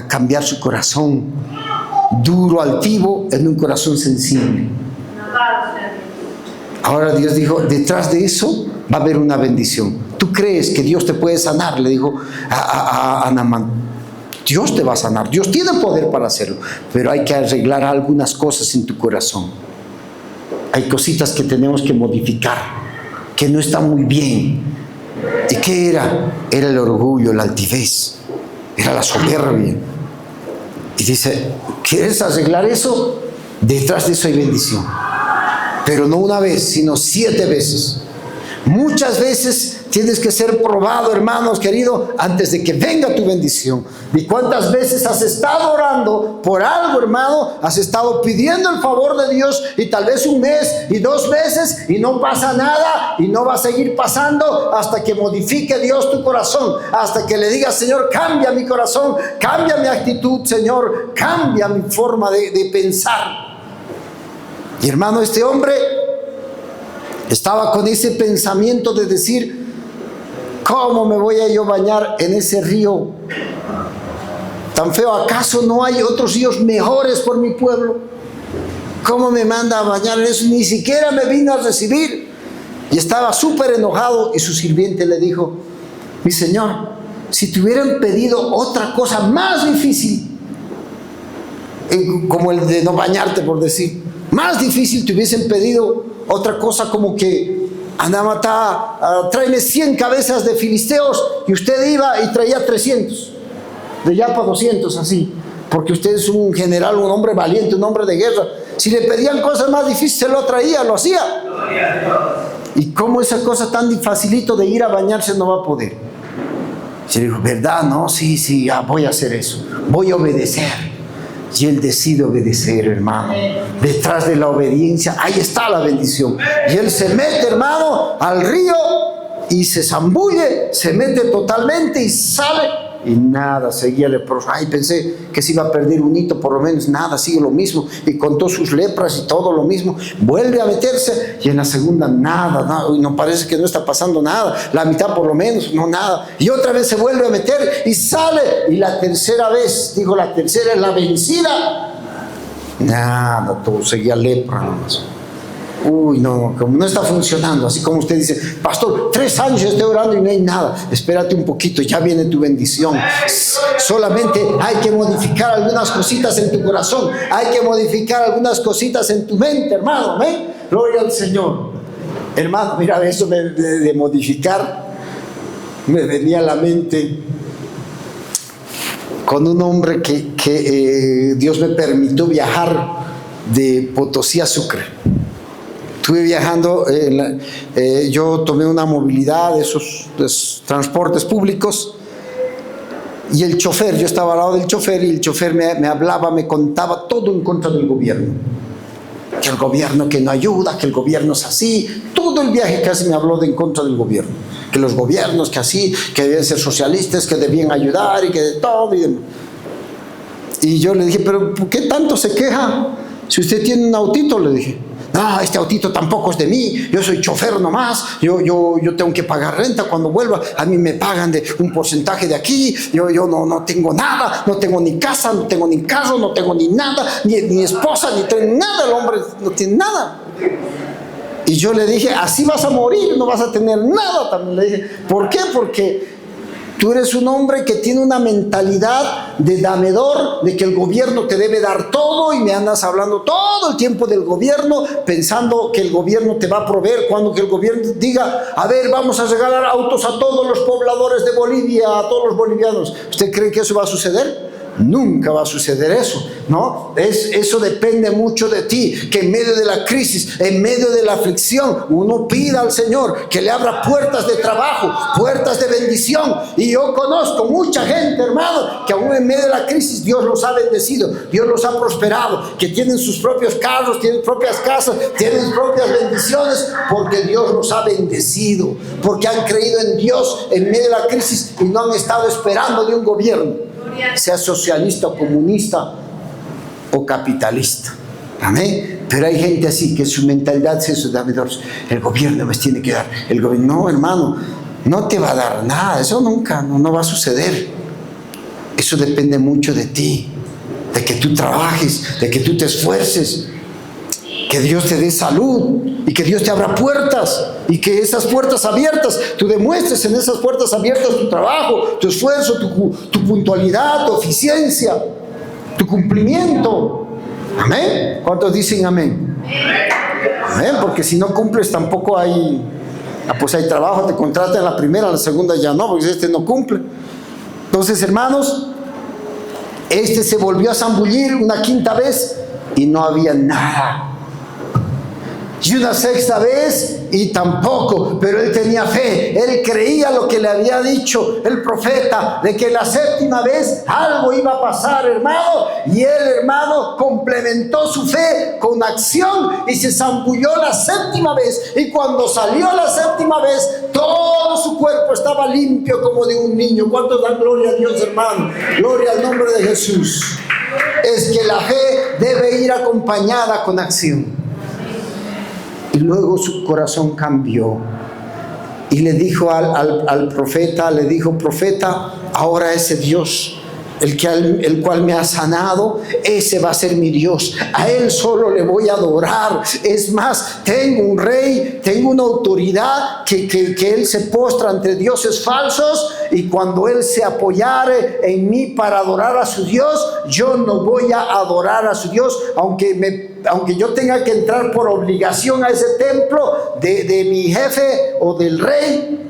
B: cambiar su corazón duro, altivo, en un corazón sensible. Ahora Dios dijo, detrás de eso va a haber una bendición. ¿Tú crees que Dios te puede sanar? Le dijo a Naamán. Dios te va a sanar. Dios tiene poder para hacerlo. Pero hay que arreglar algunas cosas en tu corazón. Hay cositas que tenemos que modificar, que no están muy bien. ¿Y qué era? Era el orgullo, la altivez. Era la soberbia. Y dice, ¿quieres arreglar eso? Detrás de eso hay bendición. Pero no una vez, sino 7 veces. Muchas veces tienes que ser probado, hermanos queridos, antes de que venga tu bendición. ¿Y cuántas veces has estado orando por algo, hermano? Has estado pidiendo el favor de Dios y tal vez 1 mes y 2 meses y no pasa nada y no va a seguir pasando hasta que modifique Dios tu corazón, hasta que le digas, Señor, cambia mi corazón, cambia mi actitud, Señor, cambia mi forma de pensar. Y hermano, este hombre estaba con ese pensamiento de decir, ¿cómo me voy a yo bañar en ese río tan feo? ¿Acaso no hay otros ríos mejores por mi pueblo? ¿Cómo me manda a bañar en eso? Ni siquiera me vino a recibir. Y estaba súper enojado y su sirviente le dijo, mi señor, si te hubieran pedido otra cosa más difícil, como el de no bañarte, por decir, más difícil, te hubiesen pedido otra cosa como que andaba, tráeme 100 cabezas de filisteos, y usted iba y traía 300, de ya para 200, así, porque usted es un general, un hombre valiente, un hombre de guerra. Si le pedían cosas más difíciles, se lo traía, lo hacía. ¿Y cómo esa cosa tan facilito de ir a bañarse no va a poder? Y le dijo, ¿verdad? No, sí, ya voy a hacer eso, voy a obedecer. Y él decide obedecer, hermano. Detrás de la obediencia, ahí está la bendición. Y él se mete, hermano, al río y se zambulle, se mete totalmente y sale. Y nada, seguía leproso. Ay, pensé que se iba a perder un hito, por lo menos nada, sigue lo mismo. Y contó sus lepras y todo lo mismo. Vuelve a meterse y en la segunda nada. Y no parece que no está pasando nada. La mitad por lo menos, no nada. Y otra vez se vuelve a meter y sale. Y la tercera vez, digo, la tercera es la vencida. Nada, todo seguía lepra nomás. Uy, no, como no está funcionando, así como usted dice, pastor, 3 años estoy orando y no hay nada. Espérate un poquito, ya viene tu bendición. Solamente hay que modificar algunas cositas en tu corazón, hay que modificar algunas cositas en tu mente, hermano. ¿Amén? Gloria al Señor. Hermano, mira, eso de modificar me venía a la mente con un hombre que Dios me permitió viajar de Potosí a Sucre. Estuve viajando, yo tomé una movilidad de esos transportes públicos, y el chofer, yo estaba al lado del chofer, y el chofer me hablaba, me contaba todo en contra del gobierno. Que el gobierno que no ayuda, que el gobierno es así. Todo el viaje casi me habló de en contra del gobierno. Que los gobiernos que así, que deben ser socialistas, que debían ayudar y que de todo. Y yo le dije, pero ¿por qué tanto se queja? Si usted tiene un autito, le dije. No, este autito tampoco es de mí, yo soy chofer nomás, yo tengo que pagar renta cuando vuelva, a mí me pagan de un porcentaje de aquí, yo no tengo nada, no tengo ni casa, no tengo ni carro, no tengo ni nada, ni esposa, ni tengo nada, el hombre no tiene nada. Y yo le dije, así vas a morir, no vas a tener nada. También le dije, ¿por qué? Porque tú eres un hombre que tiene una mentalidad de damedor, de que el gobierno te debe dar todo, y me andas hablando todo el tiempo del gobierno, pensando que el gobierno te va a proveer, cuando que el gobierno diga, a ver, vamos a regalar autos a todos los pobladores de Bolivia, a todos los bolivianos. ¿Usted cree que eso va a suceder? Nunca va a suceder eso, ¿no? Eso depende mucho de ti, que en medio de la crisis, en medio de la aflicción, uno pida al Señor que le abra puertas de trabajo, puertas de bendición. Y yo conozco mucha gente, hermano, que aún en medio de la crisis Dios los ha bendecido, Dios los ha prosperado, que tienen sus propios carros, tienen propias casas, tienen propias bendiciones, porque Dios los ha bendecido, porque han creído en Dios en medio de la crisis y no han estado esperando de un gobierno, sea socialista o comunista o capitalista. Amén. Pero hay gente así que su mentalidad es eso, el gobierno me tiene que dar, el gobierno. No, hermano, no te va a dar nada, eso nunca, no va a suceder. Eso depende mucho de ti, de que tú trabajes, de que tú te esfuerces, que Dios te dé salud y que Dios te abra puertas, y que esas puertas abiertas, tú demuestres en esas puertas abiertas tu trabajo, tu esfuerzo, tu puntualidad, tu eficiencia, tu cumplimiento. Amén. ¿Cuántos dicen amén? Amén, porque si no cumples tampoco hay, pues hay trabajo, te contratan en la primera, en la segunda ya no, porque este no cumple. Entonces, hermanos, este se volvió a zambullir una quinta vez y no había nada. Y una sexta vez y tampoco, pero él tenía fe, él creía lo que le había dicho el profeta, de que la séptima vez algo iba a pasar, hermano, y él, hermano, complementó su fe con acción y se zambulló la séptima vez, y cuando salió la séptima vez, todo su cuerpo estaba limpio como de un niño. ¿Cuántos dan gloria a Dios, hermano? Gloria al nombre de Jesús. Es que la fe debe ir acompañada con acción. Y luego su corazón cambió y le dijo al profeta, le dijo: profeta, ahora ese Dios, el cual me ha sanado, ese va a ser mi Dios, a él solo le voy a adorar. Es más, tengo un rey, tengo una autoridad que él se postra ante dioses falsos, y cuando él se apoyare en mí para adorar a su Dios, yo no voy a adorar a su Dios, aunque yo tenga que entrar por obligación a ese templo de mi jefe o del rey,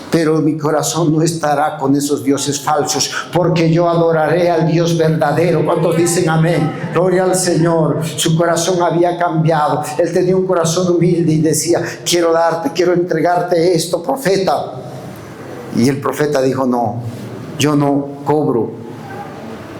B: pero mi corazón no estará con esos dioses falsos, porque yo adoraré al Dios verdadero. ¿Cuántos dicen amén? Gloria al Señor. Su corazón había cambiado. Él tenía un corazón humilde y decía: quiero entregarte esto, profeta. Y el profeta dijo: no, yo no cobro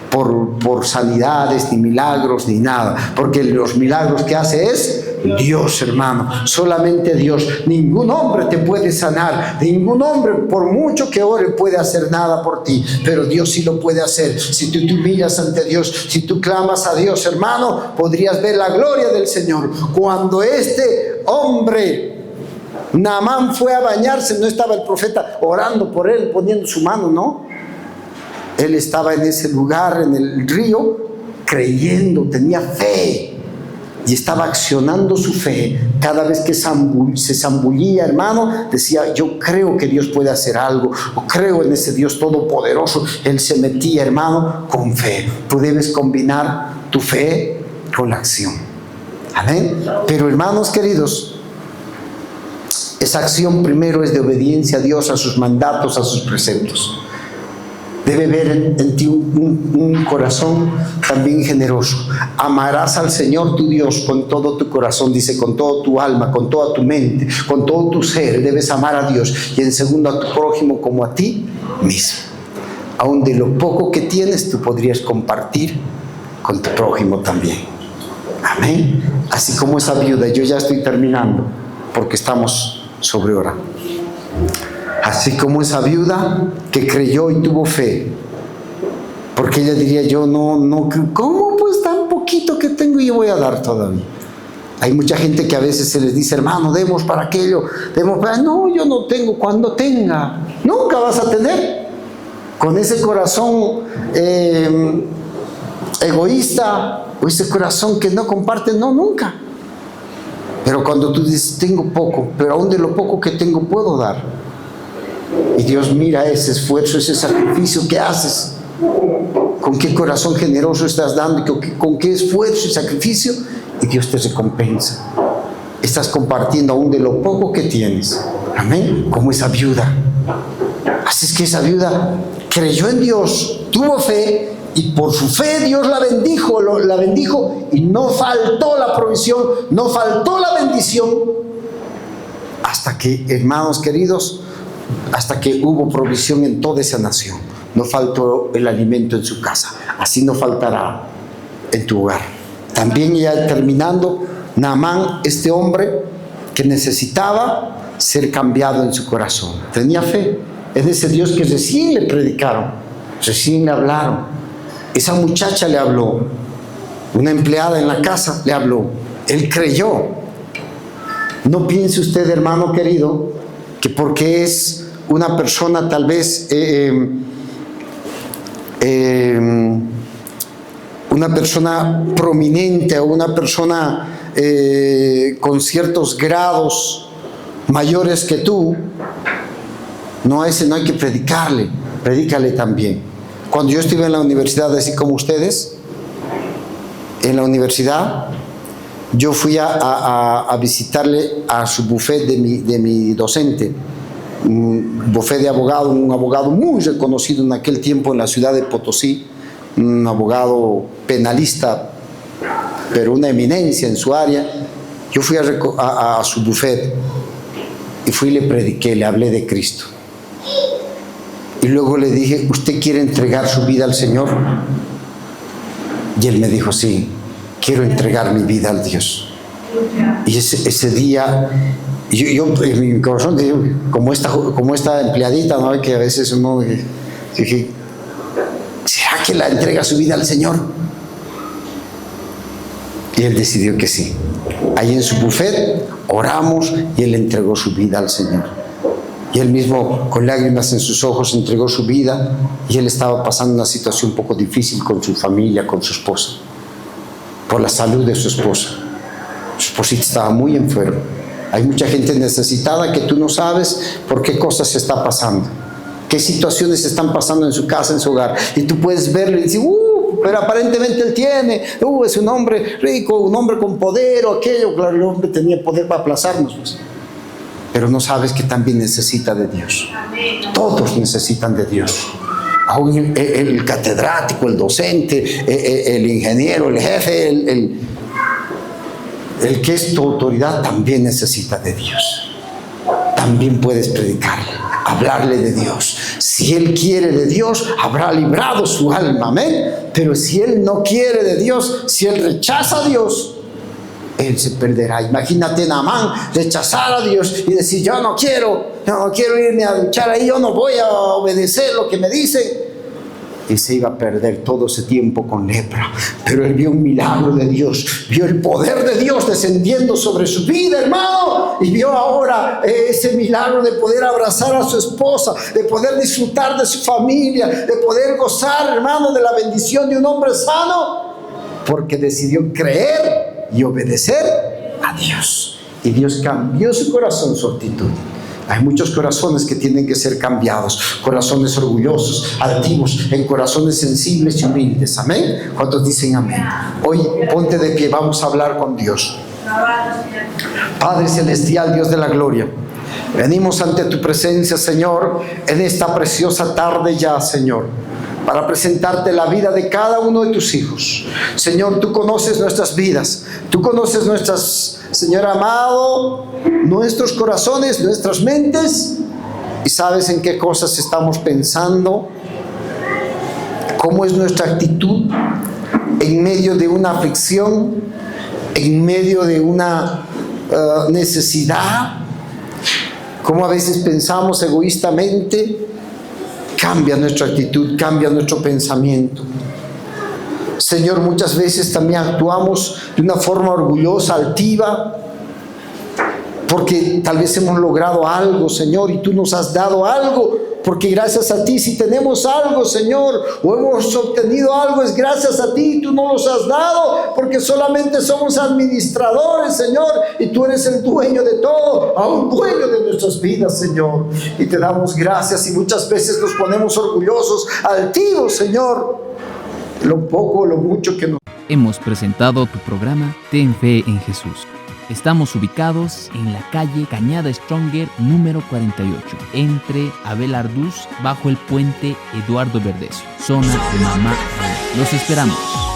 B: por sanidades, ni milagros, ni nada, porque los milagros que hace es Dios, hermano, solamente Dios. Ningún hombre te puede sanar, ningún hombre, por mucho que ore, puede hacer nada por ti, pero Dios sí lo puede hacer. Si tú te humillas ante Dios, si tú clamas a Dios, hermano, podrías ver la gloria del Señor. Cuando este hombre Naamán fue a bañarse, no estaba el profeta orando por él, poniendo su mano, no. Él estaba en ese lugar, en el río, creyendo, tenía fe, y estaba accionando su fe. Cada vez que se zambullía, hermano, decía: yo creo que Dios puede hacer algo, o creo en ese Dios todopoderoso. Él se metía, hermano, con fe. Tú debes combinar tu fe con la acción. Amén. Pero, hermanos queridos, esa acción primero es de obediencia a Dios, a sus mandatos, a sus preceptos. Debe ver en ti un corazón también generoso. Amarás al Señor tu Dios con todo tu corazón, dice, con toda tu alma, con toda tu mente, con todo tu ser. Debes amar a Dios, y en segundo a tu prójimo como a ti mismo. Aun de lo poco que tienes, tú podrías compartir con tu prójimo también. Amén. Así como esa viuda, yo ya estoy terminando porque estamos sobre hora. Así como esa viuda que creyó y tuvo fe, porque ella diría: yo no, ¿cómo? Pues tan poquito que tengo y yo voy a dar todavía. Hay mucha gente que a veces se les dice, hermano, demos para aquello, demos para... No, yo no tengo. Cuando tenga, nunca vas a tener. Con ese corazón egoísta, o ese corazón que no comparte, no, nunca. Pero cuando tú dices, tengo poco, pero aún de lo poco que tengo puedo dar. Y Dios mira ese esfuerzo, ese sacrificio que haces. Con qué corazón generoso estás dando, con qué esfuerzo y sacrificio, y Dios te recompensa. Estás compartiendo aún de lo poco que tienes. Amén. Como esa viuda. Así es que esa viuda creyó en Dios, tuvo fe, y por su fe Dios la bendijo, y no faltó la provisión, no faltó la bendición, hasta que, hermanos queridos, hasta que hubo provisión en toda esa nación. No faltó el alimento en su casa. Así no faltará en tu hogar. También, ya terminando, Naamán, este hombre que necesitaba ser cambiado en su corazón. Tenía fe en ese Dios que recién le predicaron, recién le hablaron. Esa muchacha le habló, una empleada en la casa le habló. Él creyó. No piense usted, hermano querido, que porque es una persona tal vez una persona prominente o una persona con ciertos grados mayores que tú, no, a ese no hay que predicarle, predícale también. Cuando yo estuve en la universidad, así como ustedes, en la universidad, yo fui a visitarle a su buffet de mi docente, un buffet de abogado, un abogado muy reconocido en aquel tiempo en la ciudad de Potosí, un abogado penalista, pero una eminencia en su área. Yo fui a su buffet y fui y le prediqué, le hablé de Cristo. Y luego le dije, ¿usted quiere entregar su vida al Señor? Y él me dijo, sí, quiero entregar mi vida al Dios. Y ese día, yo en mi corazón, como esta empleadita, ¿no? Que a veces uno dije, ¿será que la entrega su vida al Señor? Y él decidió que sí. Ahí en su buffet oramos y él entregó su vida al Señor. Y él mismo, con lágrimas en sus ojos, entregó su vida, y él estaba pasando una situación un poco difícil con su familia, con su esposa, por la salud de su esposa. Su esposita estaba muy enferma. Hay mucha gente necesitada que tú no sabes por qué cosas se está pasando, qué situaciones están pasando en su casa, en su hogar, y tú puedes verlo y decir, pero aparentemente él tiene, es un hombre rico, un hombre con poder o aquello. Claro, el hombre tenía poder para aplazarnos, pues. Pero no sabes que también necesita de Dios. Todos necesitan de Dios. Aún el catedrático, el docente, el ingeniero, el jefe, el que es tu autoridad también necesita de Dios. También puedes predicarle, hablarle de Dios. Si él quiere de Dios, habrá librado su alma, amén. Pero si él no quiere de Dios, si él rechaza a Dios, él se perderá. Imagínate Naamán rechazar a Dios y decir, yo no quiero irme a luchar ahí, yo no voy a obedecer lo que me dice. Y se iba a perder todo ese tiempo con lepra. Pero él vio un milagro de Dios, vio el poder de Dios descendiendo sobre su vida, hermano, y vio ahora ese milagro de poder abrazar a su esposa, de poder disfrutar de su familia, de poder gozar, hermano, de la bendición de un hombre sano, porque decidió creer y obedecer a Dios. Y Dios cambió su corazón, su actitud. Hay muchos corazones que tienen que ser cambiados, corazones orgullosos, altivos, en corazones sensibles y humildes. Amén. ¿Cuántos dicen amén? Hoy ponte de pie, vamos a hablar con Dios. Padre celestial, Dios de la gloria, venimos ante tu presencia, Señor, en esta preciosa tarde ya, Señor, para presentarte la vida de cada uno de tus hijos. Señor, tú conoces nuestras vidas, tú conoces nuestras, Señor amado, nuestros corazones, nuestras mentes, y sabes en qué cosas estamos pensando, cómo es nuestra actitud en medio de una aflicción, en medio de una necesidad, cómo a veces pensamos egoístamente. Cambia nuestra actitud, cambia nuestro pensamiento. Señor, muchas veces también actuamos de una forma orgullosa, altiva, porque tal vez hemos logrado algo, Señor, y tú nos has dado algo, porque gracias a ti, si tenemos algo, Señor, o hemos obtenido algo, es gracias a ti, y tú no nos has dado, porque solamente somos administradores, Señor, y tú eres el dueño de todo, aún dueño de nuestras vidas, Señor, y te damos gracias, y muchas veces nos ponemos orgullosos, altivos, Señor, lo poco o lo mucho que nos...
A: Hemos presentado tu programa Ten Fe en Jesús. Estamos ubicados en la calle Cañada Stronger número 48, entre Abel Arduz, bajo el puente Eduardo Verdecio, zona de Mamá. Los esperamos.